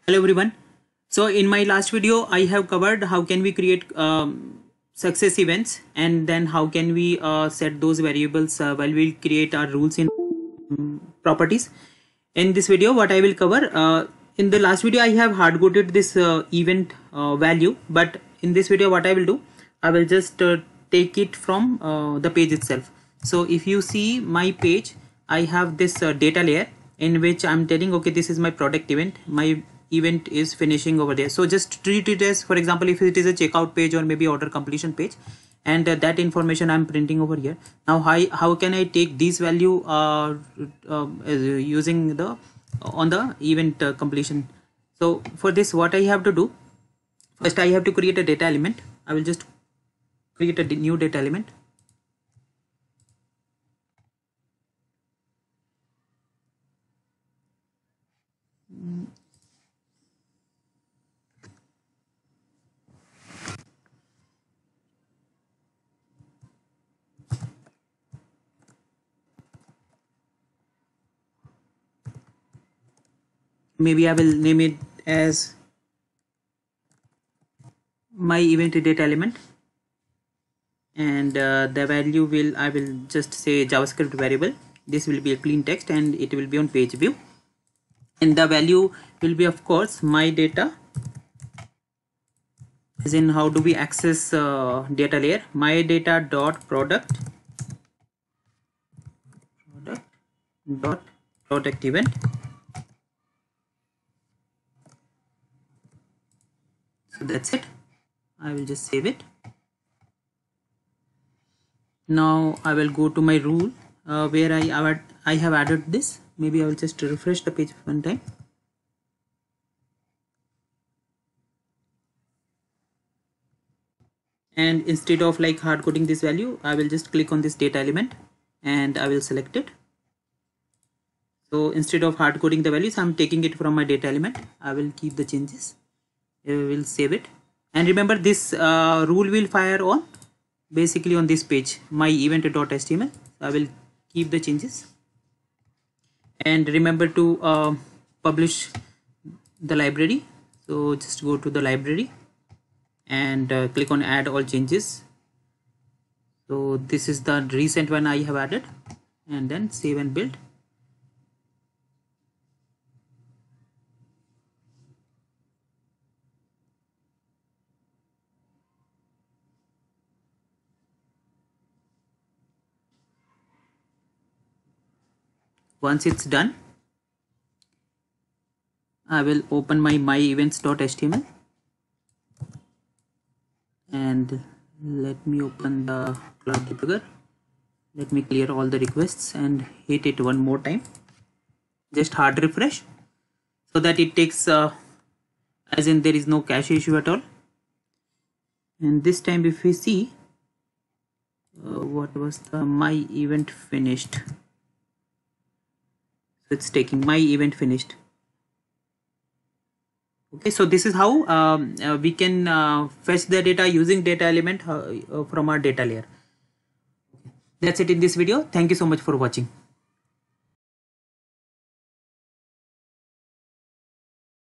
Hello everyone. So in my last video I have covered how can we create success events, and then how can we set those variables while we create our rules in properties. In this video what I will cover, in the last video I have hard coded this event value, but in this video what I will do, I will just take it from the page itself. So if you see my page, I have this data layer in which I'm telling, okay, this is my product event, my event is finishing over there. So just treat it as, for example, if it is a checkout page or maybe order completion page, and that information I'm printing over here. Now how can I take this value using the on the event completion? So for this what I have to do, first I have to create a data element. I will just create a new data element. Maybe I will name it as my event data element, and the value will, I will just say JavaScript variable. This will be a clean text and it will be on page view, and the value will be of course my data, as in how do we access data layer, my data dot product dot product event. So that's it. I will just save it. Now I will go to my rule where I have added this. Maybe I will just refresh the page one time. And instead of like hard coding this value, I will just click on this data element and I will select it. So instead of hard coding the values, I'm taking it from my data element. I will keep the changes. I will save it. And remember, this rule will fire on basically on this page, my event.html. I will keep the changes. And remember to publish the library. So just go to the library and click on add all changes. So this is the recent one I have added, and then save and build. Once it's done, I will open my events.html and let me open the Cloud Debugger. Let me clear all the requests and hit it one more time. Just hard refresh so that it takes as in there is no cache issue at all. And this time if we see what was the my event finished, it's taking my event finished. Okay, so this is how we can fetch the data using data element from our data layer. That's it in this video. Thank you so much for watching.